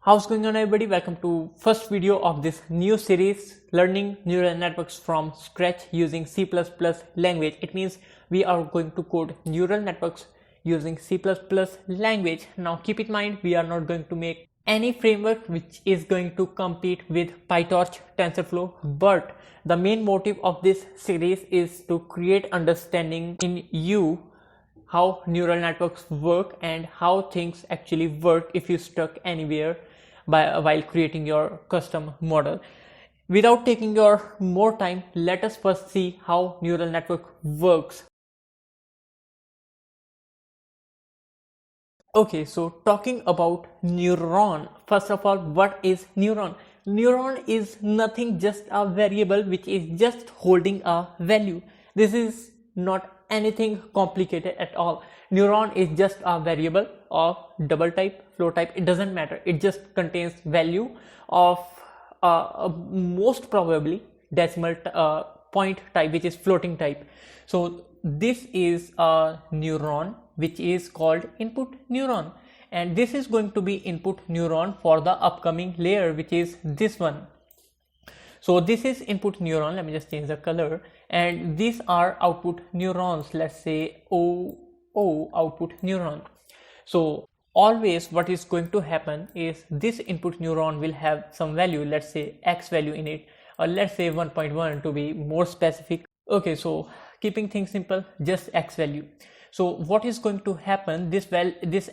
How's going on, everybody? Welcome to first video of this new series, learning neural networks from scratch using C++ language. It means we are going to code neural networks using C++ language. Now keep in mind, we are not going to make any framework which is going to compete with PyTorch, TensorFlow, but the main motive of this series is to create understanding in you how neural networks work and how things actually work if you stuck anywhere while creating your custom model. Without taking your more time, let us first see how neural network works. Okay, so talking about neuron, first of all, what is neuron? Neuron is nothing, just a variable which is just holding a value. This is not anything complicated at all. Neuron is just a variable of double type, float type, it doesn't matter. It just contains value of most probably decimal point type, which is floating type. So this is a neuron which is called input neuron, and this is going to be input neuron for the upcoming layer, which is this one. So this is input neuron. Let me just change the color, and these are output neurons. Let's say O output neuron. So always what is going to happen is this input neuron will have some value, let's say X value in it, or let's say 1.1 to be more specific. Okay, so keeping things simple, just X value. So what is going to happen, this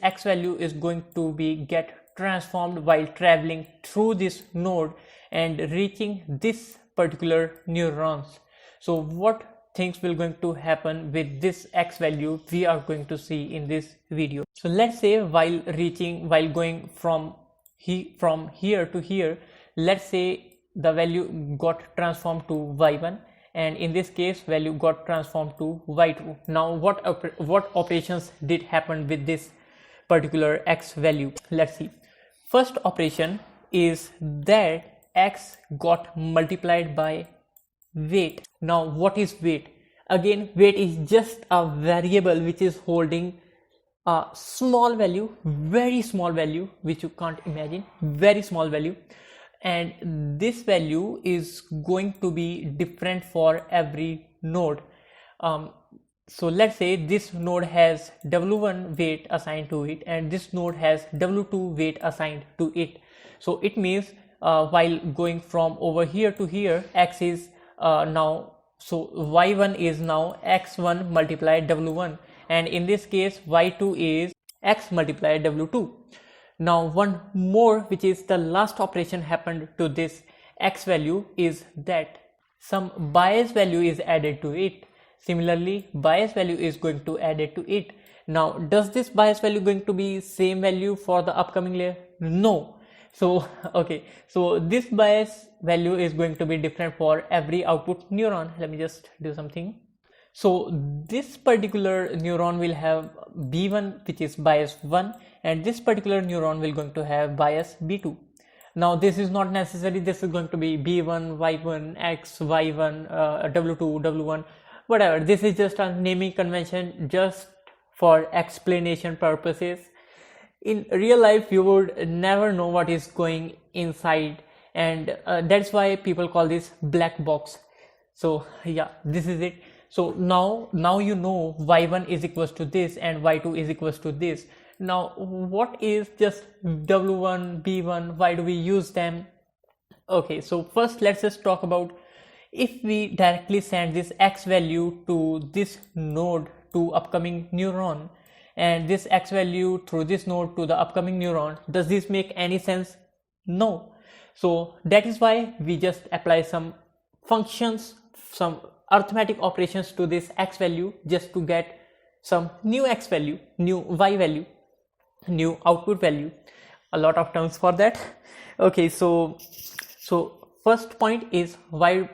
X value is going to be get transformed while traveling through this node and reaching this particular neurons. So what things will going to happen with this X value, we are going to see in this video. So let's say while going from here to here, let's say the value got transformed to y1, and in this case value got transformed to y2. Now what operations did happen with this particular X value? Let's see. First operation is that X got multiplied by weight. Now what is weight? Again, weight is just a variable which is holding a small value, very small value, which you can't imagine, very small value, and this value is going to be different for every node. So let's say this node has w1 weight assigned to it, and this node has w2 weight assigned to it. So it means while going from over here to here, X is so y1 is now x1 multiplied w1, and in this case y2 is x multiplied w2. Now one more, which is the last operation happened to this X value, is that some bias value is added to it. Similarly, bias value is going to add it to it. Now does this bias value going to be same value for the upcoming layer? No. So okay, so this bias value is going to be different for every output neuron. Let me just do something. So this particular neuron will have B1, which is bias 1, and this particular neuron will going to have bias B2. Now this is not necessary, this is going to be B1, Y1, X, Y1, W2, W1, whatever. This is just a naming convention just for explanation purposes. In real life you would never know what is going inside, and that's why people call this black box. So yeah, this is it. So now you know y1 is equals to this and y2 is equals to this. Now what is just w1, b1, why do we use them? Okay, so first let's just talk about, if we directly send this X value to this node to upcoming neuron, and this X value through this node to the upcoming neuron, does this make any sense? No. So that is why we just apply some functions, some arithmetic operations to this X value just to get some new X value, new Y value, new output value. A lot of terms for that. Okay, so first point is why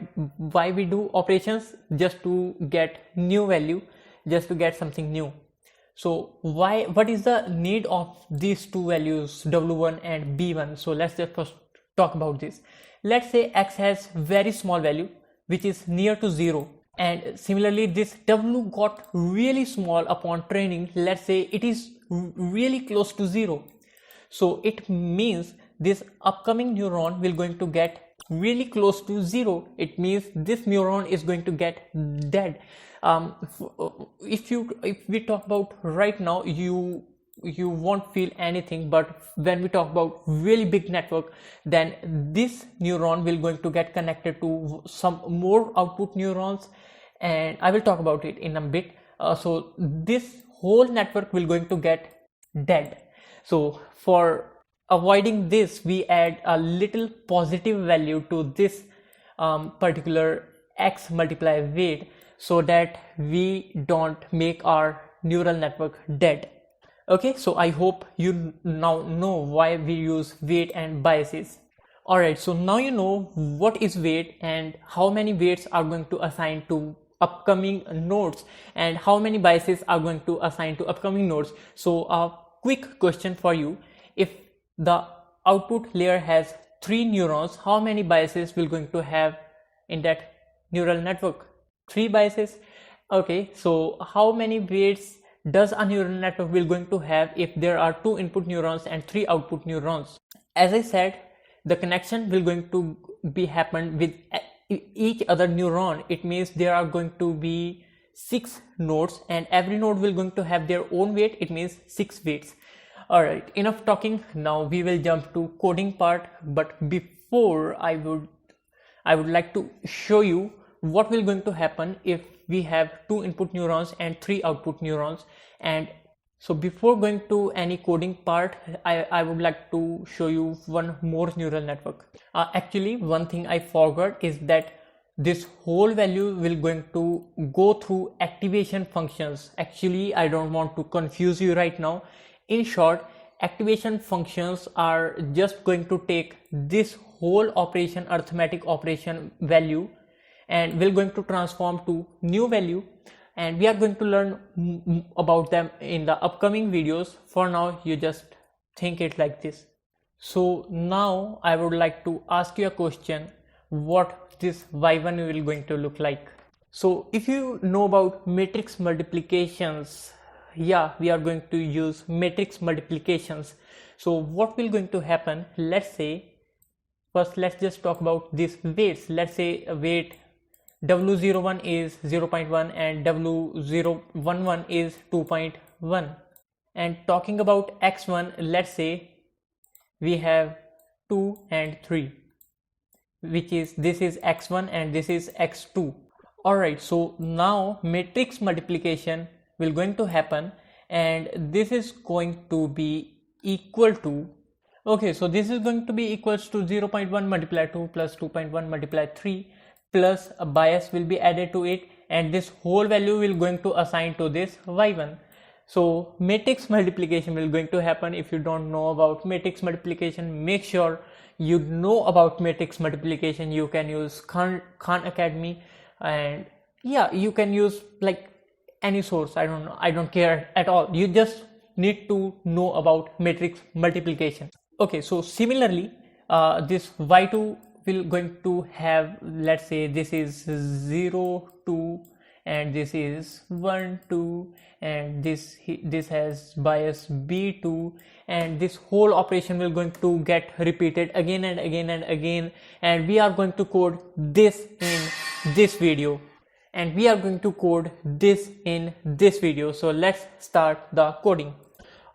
we do operations, just to get new value, just to get something new. So what is the need of these two values, w1 and b1? So let's just first talk about this. Let's say X has very small value which is near to 0, and similarly this w got really small upon training. Let's say it is really close to 0. So it means this upcoming neuron will going to get really close to 0. It means this neuron is going to get dead. If we talk about right now, you won't feel anything, but when we talk about really big network, then this neuron will going to get connected to some more output neurons, and I will talk about it in a bit. So this whole network will going to get dead. So for avoiding this, we add a little positive value to this particular x multiply weight, so that we don't make our neural network dead. Okay, so I hope you now know why we use weight and biases. Alright, so now you know what is weight and how many weights are going to assign to upcoming nodes and how many biases are going to assign to upcoming nodes. So a quick question for you: if the output layer has 3 neurons, how many biases will going to have in that neural network? 3 biases. Okay, so how many weights does a neural network will going to have if there are 2 input neurons and 3 output neurons? As I said, the connection will going to be happen with each other neuron. It means there are going to be 6 nodes and every node will going to have their own weight. It means 6 weights. Alright, enough talking. Now we will jump to coding part, but before I would like to show you what will going to happen if we have 2 input neurons and 3 output neurons. And so before going to any coding part, I would like to show you one more neural network. Actually, one thing I forgot is that this whole value will going to go through activation functions. Actually, I don't want to confuse you right now. In short, activation functions are just going to take this whole operation, arithmetic operation value, and we're going to transform to new value, and we are going to learn about them in the upcoming videos. For now, you just think it like this. So now I would like to ask you a question: what this y1 will going to look like? So if you know about matrix multiplications, yeah, we are going to use matrix multiplications. So what will going to happen? Let's say first let's just talk about these weights. Let's say a weight W01 is 0.1 and W011 is 2.1. And talking about x1, let's say we have 2 and 3, which is this is x1 and this is x2. Alright, so now matrix multiplication will going to happen, and this is going to be equal to, okay, so this is going to be equals to 0.1 multiply 2 plus 2.1 multiply 3 plus a bias will be added to it, and this whole value will going to assign to this y1. So matrix multiplication will going to happen. If you don't know about matrix multiplication, make sure you know about matrix multiplication. You can use Khan Academy, and yeah, you can use like any source. I don't know, I don't care at all. You just need to know about matrix multiplication. Okay, so similarly, this y2 will going to have, let's say this is 0 2 and this is 1 2 and this has bias b2, and this whole operation will going to get repeated again and again and again, and we are going to code this in this video, and we are going to code this in this video. So let's start the coding.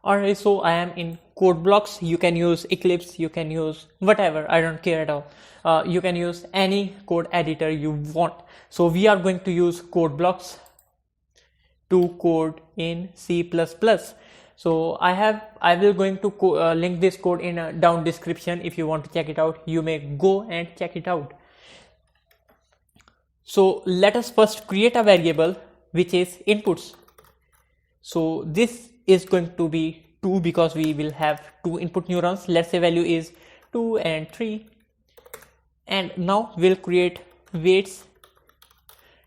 Alright, so I am in code blocks. You can use Eclipse, you can use whatever, I don't care at all. You can use any code editor you want. So we are going to use code blocks to code in C++. So I will going to link this code in a down description. If you want to check it out, you may go and check it out. So let us first create a variable which is inputs. So this is going to be 2 because we will have 2 input neurons. Let's say value is 2 and 3, and now we'll create weights.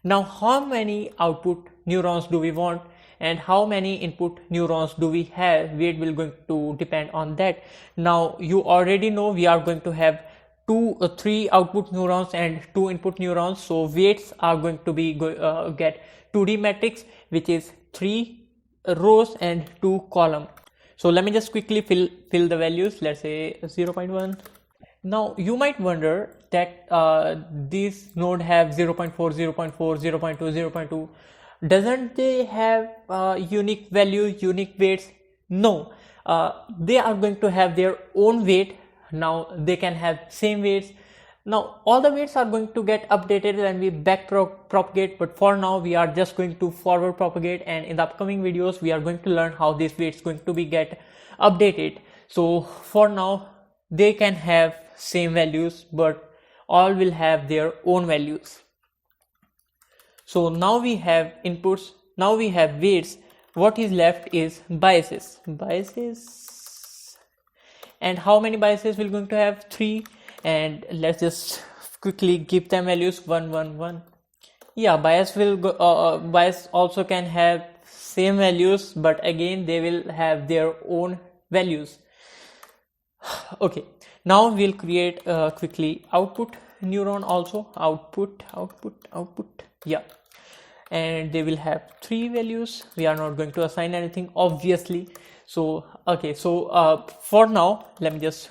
Now how many output neurons do we want and how many input neurons do we have? Weight will going to depend on that. Now you already know we are going to have 3 output neurons and 2 input neurons. So weights are going to be get 2D matrix, which is 3 rows and 2 columns. So let me just quickly fill the values. Let's say 0.1. Now you might wonder that these node have 0.4, 0.4, 0.2, 0.2. Doesn't they have unique value, unique weights? No, they are going to have their own weight. Now they can have same weights. Now all the weights are going to get updated when we back propagate, but for now we are just going to forward propagate, and in the upcoming videos we are going to learn how this weights going to be get updated. So for now they can have same values, but all will have their own values. So now we have inputs, now we have weights. What is left is biases. And how many biases we're going to have? 3. And let's just quickly give them values. 1, 1, 1. Yeah, bias will go, bias also can have same values, but again they will have their own values. Okay, now we'll create quickly output neuron also. Output. Yeah, and they will have 3 values. We are not going to assign anything, obviously. So okay, so for now let me just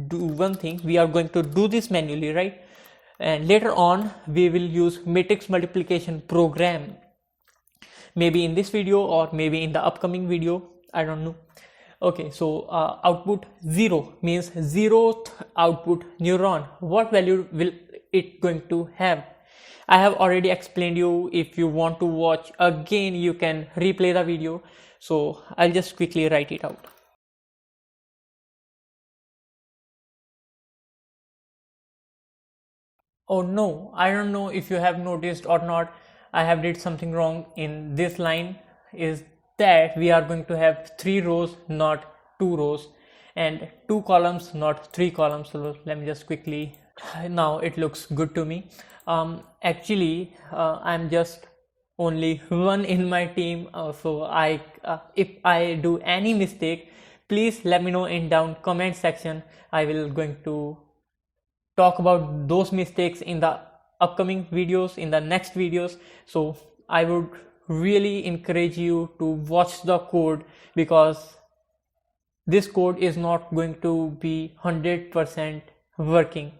do one thing. We are going to do this manually, right? And later on we will use matrix multiplication program, maybe in this video or maybe in the upcoming video, I don't know. Okay, so output 0 means 0th output neuron. What value will it going to have? I have already explained you. If you want to watch again, you can replay the video. So I'll just quickly write it out. Oh no, I don't know if you have noticed or not, I have did something wrong in this line. Is that we are going to have 3 rows, not 2 rows, and 2 columns, not 3 columns. So let me just quickly, now it looks good to me. Actually I'm just only one in my team, so if I do any mistake, please let me know in down comment section. I will going to talk about those mistakes in the upcoming videos, in the next videos. So I would really encourage you to watch the code, because this code is not going to be 100% working.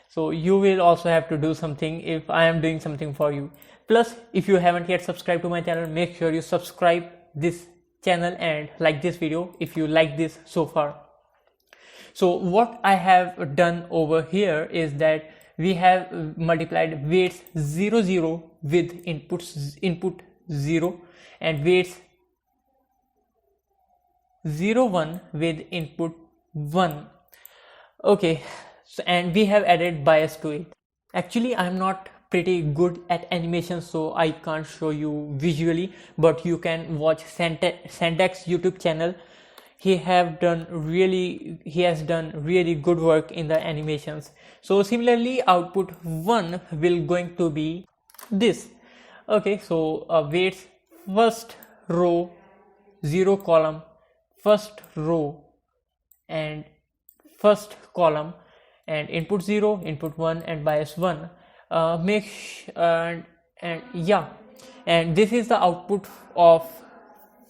So you will also have to do something if I am doing something for you. Plus, if you haven't yet subscribed to my channel, make sure you subscribe this channel and like this video if you like this so far. So what I have done over here is that we have multiplied weights 0, 0 with input 0 and weights 0, 1 with input 1. Okay, so, and we have added bias to it. Actually I'm not pretty good at animation, so I can't show you visually, but you can watch Sandex YouTube channel. He has done really good work in the animations. So similarly output 1 will going to be this. Okay, so weights first row 0 column, first row and first column, and input 0, input 1 and bias 1. And yeah, and this is the output of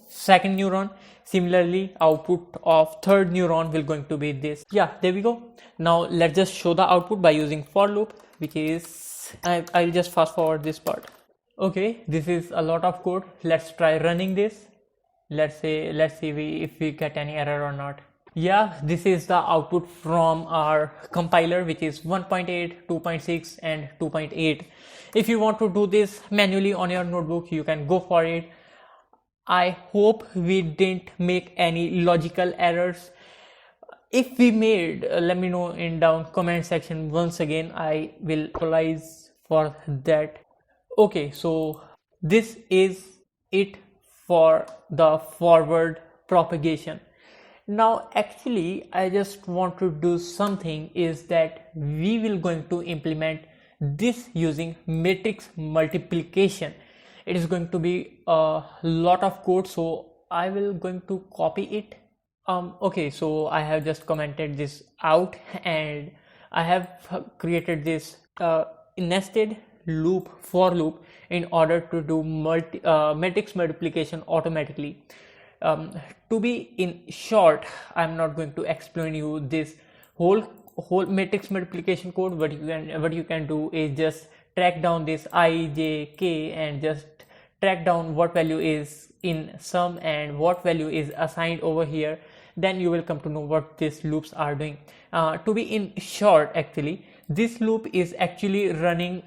second neuron. Similarly output of third neuron will going to be this. Yeah, there we go. Now let's just show the output by using for loop, which is I'll just fast forward this part. Okay, this is a lot of code. Let's try running this. Let's see if we get any error or not. Yeah, this is the output from our compiler, which is 1.8, 2.6 and 2.8. If you want to do this manually on your notebook, you can go for it. I hope we didn't make any logical errors. If we made, let me know in down comment section. Once again, I will apologize for that. Okay, so this is it for the forward propagation. Now actually I just want to do something, is that we will going to implement this using matrix multiplication. It is going to be a lot of code, so I will going to copy it. Okay, so I have just commented this out, and I have created this nested loop, for loop, in order to do matrix multiplication automatically. To be in short, I'm not going to explain you this whole matrix multiplication code. What you can do is just track down this I, j, k and just track down what value is in sum and what value is assigned over here. Then you will come to know what these loops are doing. To be in short, actually this loop is actually running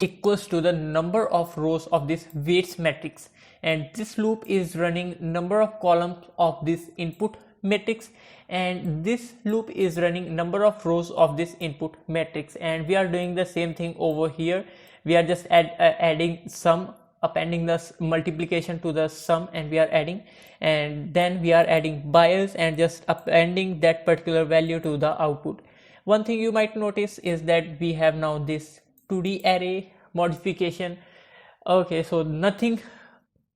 equals to the number of rows of this weights matrix, and this loop is running number of columns of this input matrix, and this loop is running number of rows of this input matrix. And we are doing the same thing over here. We are just adding sum, appending the multiplication to the sum, and we are adding, and then we are adding bias and just appending that particular value to the output. One thing you might notice is that we have now this 2D array modification. Okay, so nothing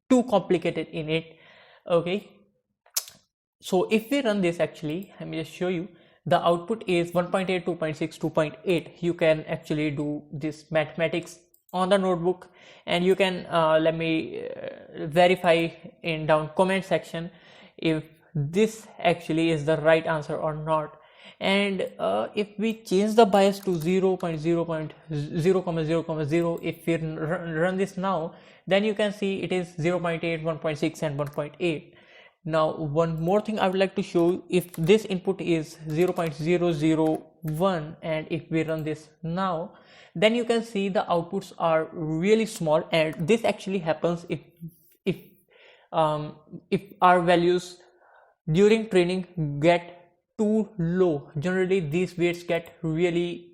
too complicated in it. Okay, so if we run this, actually let me just show you, the output is 1.8, 2.6, 2.8. you can actually do this mathematics on the notebook, and you can let me verify in down comment section if this actually is the right answer or not. And if we change the bias to 0.0.0,0,0, if we run this now, then you can see it is 0.8, 1.6 and 1.8. Now one more thing I would like to show, if this input is 0.001 and if we run this now, then you can see the outputs are really small. And this actually happens if our values during training get too low. Generally these weights get really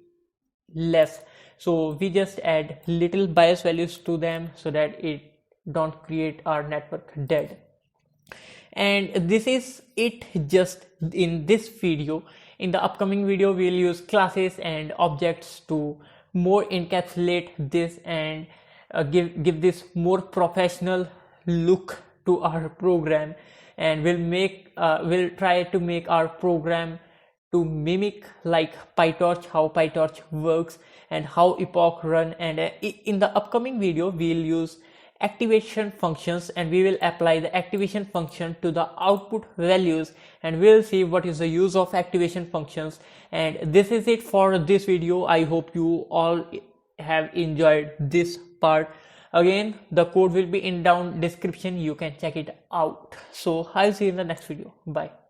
less, so we just add little bias values to them so that it don't create our network dead. And this is it just in this video. In the upcoming video we'll use classes and objects to more encapsulate this and give this more professional look to our program, and we'll try to make our program to mimic like PyTorch, how PyTorch works and how Epoch run. And in the upcoming video we'll use activation functions, and we will apply the activation function to the output values, and we'll see what is the use of activation functions. And this is it for this video. I hope you all have enjoyed this part. Again, the code will be in down description, you can check it out. So I'll see you in the next video. Bye.